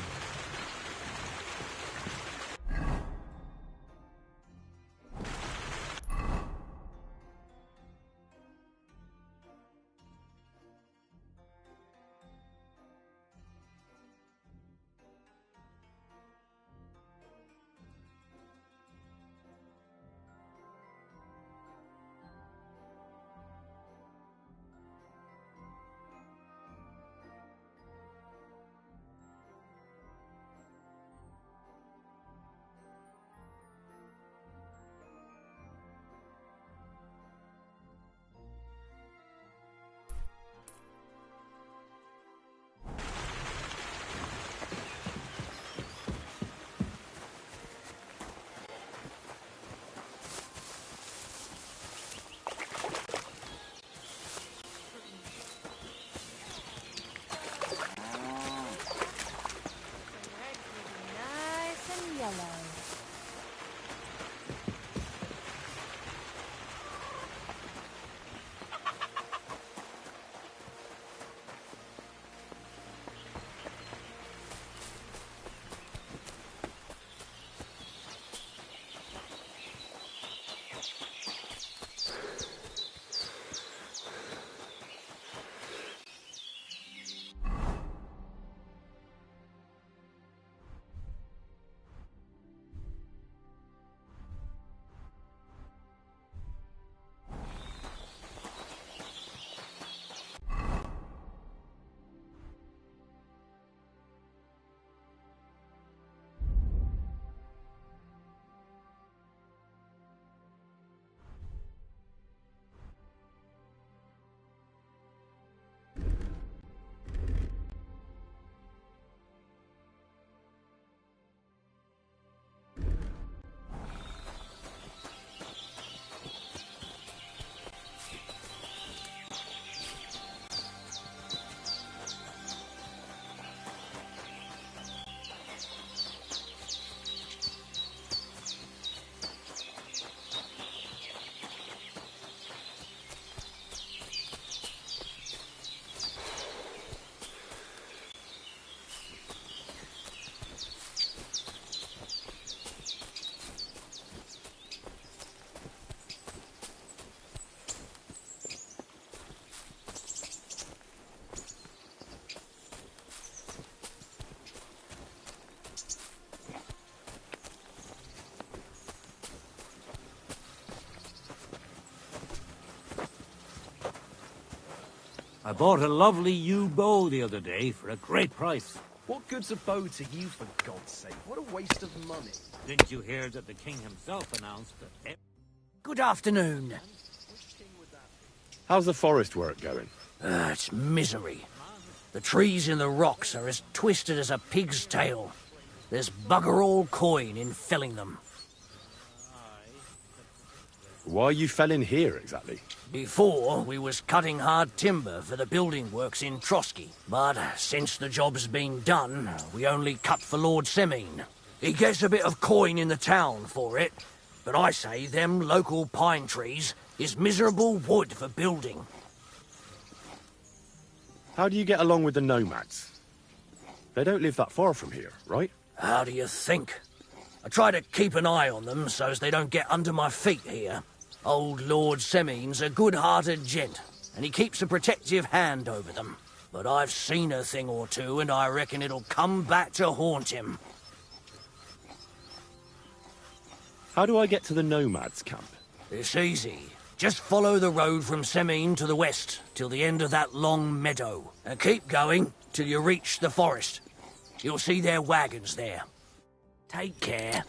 I bought a lovely yew bow the other day for a great price. What good's a bow to you, for God's sake? What a waste of money. Didn't you hear that the king himself announced that... Good afternoon. How's the forest work going? It's misery. The trees in the rocks are as twisted as a pig's tail. There's bugger all coin in felling them. Why are you felling here, exactly? Before, we was cutting hard timber for the building works in Trotsky. But since the job's been done, we only cut for Lord Semine. He gets a bit of coin in the town for it, but I say them local pine trees is miserable wood for building. How do you get along with the nomads? They don't live that far from here, right? How do you think? I try to keep an eye on them so as they don't get under my feet here. Old Lord Semine's a good-hearted gent, and he keeps a protective hand over them. but I've seen a thing or two, and I reckon it'll come back to haunt him. How do I get to the nomads' camp? It's easy. Just follow the road from Semine to the west, till the end of that long meadow, and keep going till you reach the forest. You'll see their wagons there. Take care.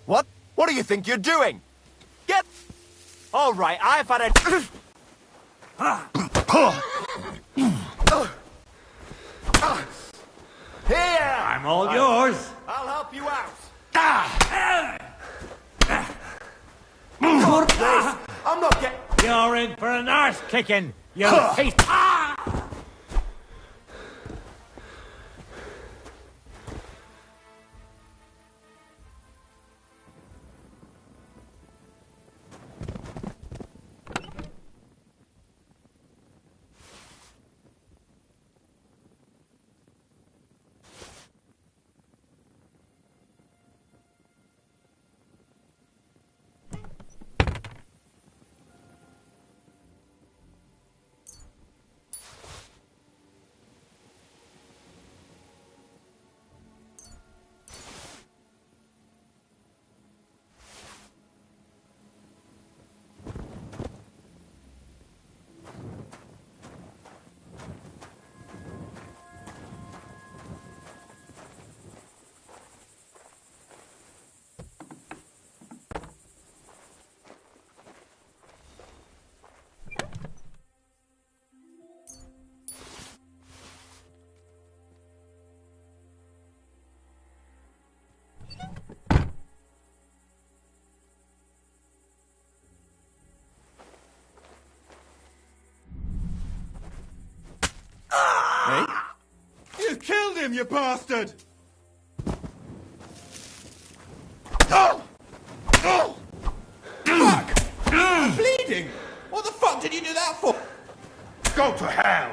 What? What do you think you're doing? Get... All right, I've had a... Here! I'm all yours. I'll help you out. I'm not getting... You're in for an arse kicking, you piece... him, you bastard! Fuck! I'm bleeding! What the fuck did you do that for? Go to hell!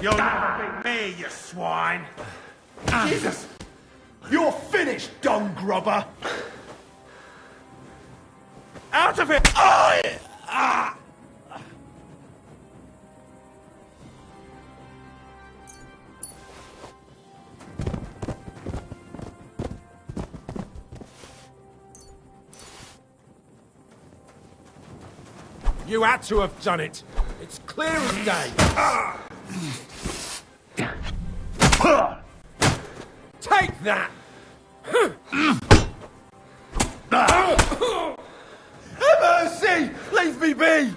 You'll never beat me, you swine! Jesus! You're finished, dung grubber! Out of it! Oh, yeah. Ah! You had to have done it. It's clear as day. Take that! Mercy! Leave me be!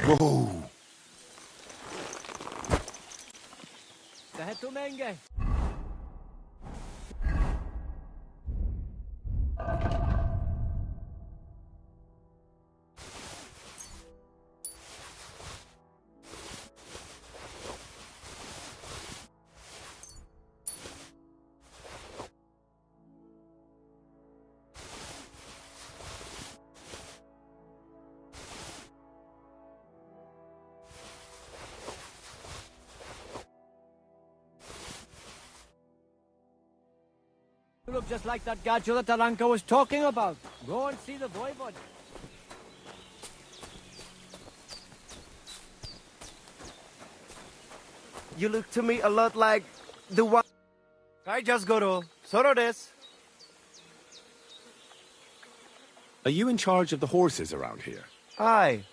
Whoa! You look just like that gadget that Aranka was talking about. Go and see the voivod. You look to me a lot like the one. I just go to Sorodes. Are you in charge of the horses around here? Aye,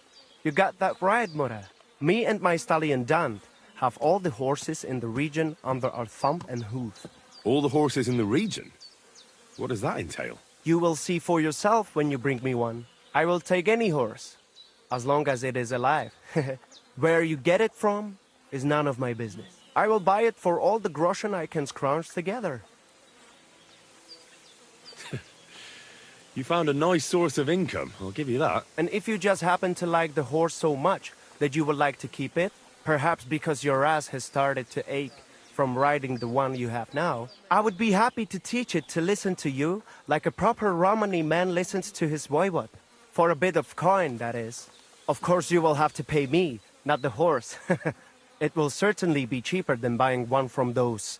you got that right, Mora. Me and my stallion Dan have all the horses in the region under our thumb and hoof. All the horses in the region? What does that entail? You will see for yourself when you bring me one. I will take any horse, as long as it is alive. Where you get it from is none of my business. I will buy it for all the groschen I can scrounge together. You found a nice source of income, I'll give you that. And if you just happen to like the horse so much that you would like to keep it, perhaps because your ass has started to ache from riding the one you have now, I would be happy to teach it to listen to you like a proper Romani man listens to his voivod. For a bit of coin, that is. Of course you will have to pay me, not the horse. It will certainly be cheaper than buying one from those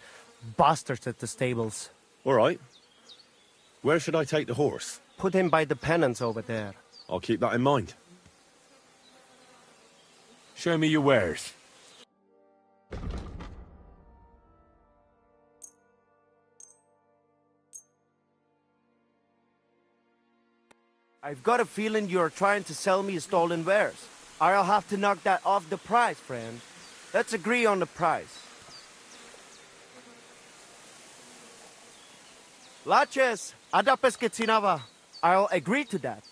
bastards at the stables. All right. Where should I take the horse? Put him by the pennants over there. I'll keep that in mind. Show me your wares. I've got a feeling you're trying to sell me stolen wares. I'll have to knock that off the price, friend. Let's agree on the price. Laches, adapes kecinava. I'll agree to that.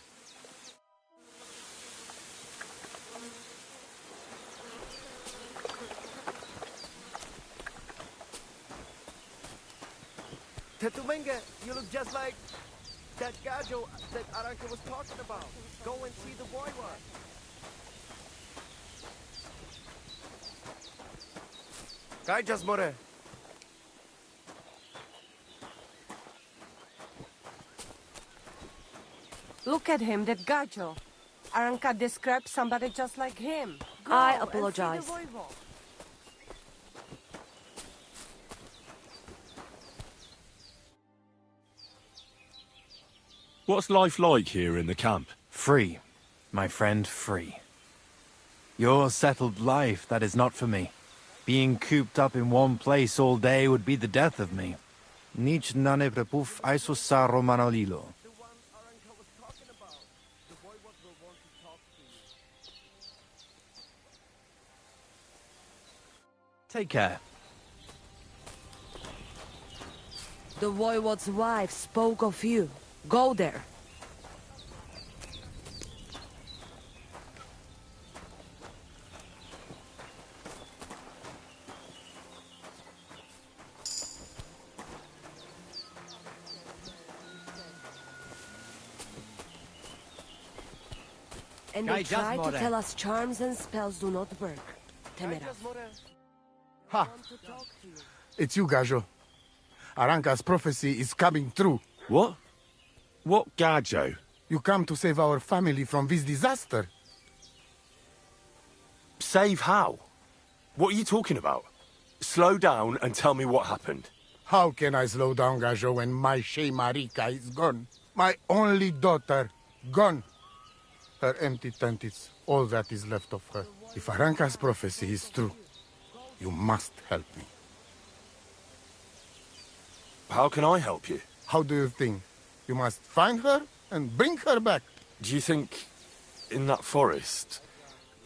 Tetumenge, you look just like that gajo that Aranka was talking about. Go and see the voivod. Kaijas more. Look at him, that gajo. Aranka described somebody just like him. Go I and see the apologize. voivod. What's life like here in the camp? Free, my friend, free. Your settled life, that is not for me. Being cooped up in one place all day would be the death of me. Nic nane prepuf aisus sa romanolilo. Take care. The voivod's wife spoke of you. Go there. And they try to tell us charms and spells do not work. Temera. Ha! It's you, Gajo. Aranka's prophecy is coming true. What? What Gajo? You come to save our family from this disaster. Save how? What are you talking about? Slow down and tell me what happened. How can I slow down, Gajo, when my Shea Marika is gone? My only daughter, gone. Her empty tent is all that is left of her. If Aranka's prophecy is true, you must help me. How can I help you? How do you think? You must find her and bring her back. Do you think in that forest,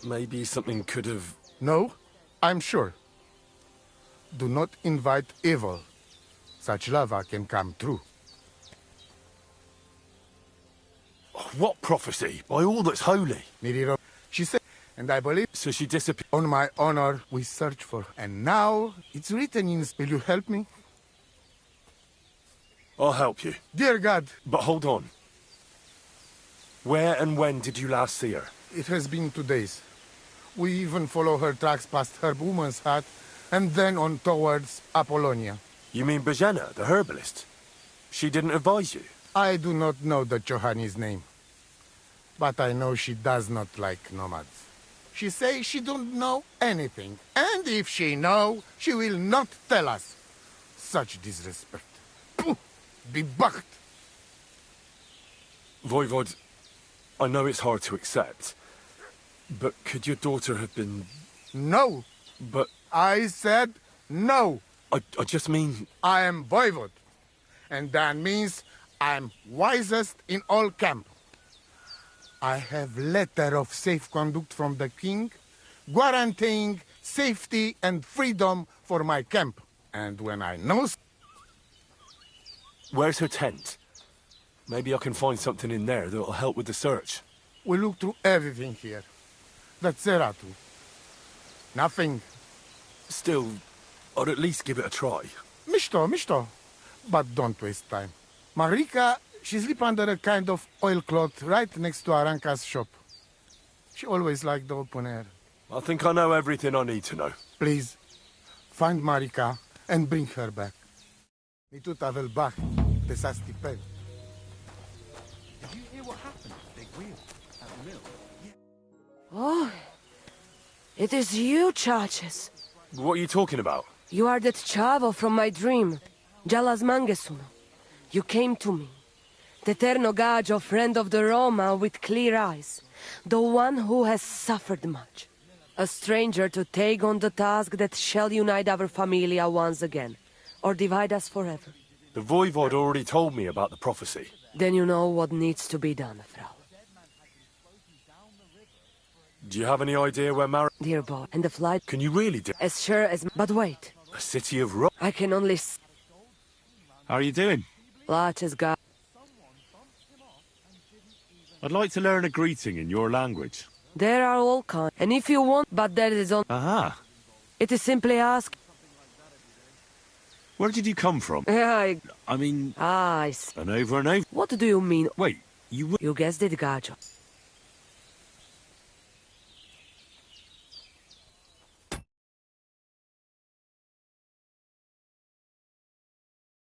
maybe something could have... No, I'm sure. Do not invite evil. Such lava can come true. What prophecy? By all that's holy. Miriro, she said And I believe... So she disappeared? On my honor, we search for her. And now, it's written in... Will you help me? I'll help you. Dear God. But hold on. Where and when did you last see her? It has been 2 days. We even follow her tracks past her woman's hut, and then on towards Apollonia. You mean Bajana, the herbalist? She didn't advise you? I do not know the Johanni's name. But I know she does not like nomads. She says she don't know anything. And if she know, she will not tell us. Such disrespect. Pooh! Be bucked! Voivod, I know it's hard to accept, but could your daughter have been... No! But... I said no! I just mean... I am Voivod. And that means I'm wisest in all camp. I have letter of safe conduct from the king, guaranteeing safety and freedom for my camp. And when I know... Where's her tent? Maybe I can find something in there that'll help with the search. We look through everything here. The Ceratu. Nothing. Still, I'd at least give it a try. Misto. But don't waste time. Marika, she sleep under a kind of oilcloth right next to Aranka's shop. She always liked the open air. I think I know everything I need to know. Please, find Marika and bring her back. Mi tu tavel bach, te sastipel. Did you hear what happened at the big wheel at the mill? Oh, it is you, Charges. What are you talking about? You are that chavo from my dream, Jalas Mangesuno. You came to me. The Ternogajo, friend of the Roma with clear eyes. The one who has suffered much. A stranger to take on the task that shall unite our familia once again. Or divide us forever. The Voivod already told me about the prophecy. Then you know what needs to be done, Frau. Do you have any idea where Dear boy, and the flight... Can you really do... As sure as... But wait. A city of rock? I can only... How are you doing? Larches got... I'd like to learn a greeting in your language. There are all kinds. And if you want... But there is on... Aha. It is simply ask... Where did you come from? I mean... I see. And over and over. What do you mean? Wait, you... You guessed it, Gajo.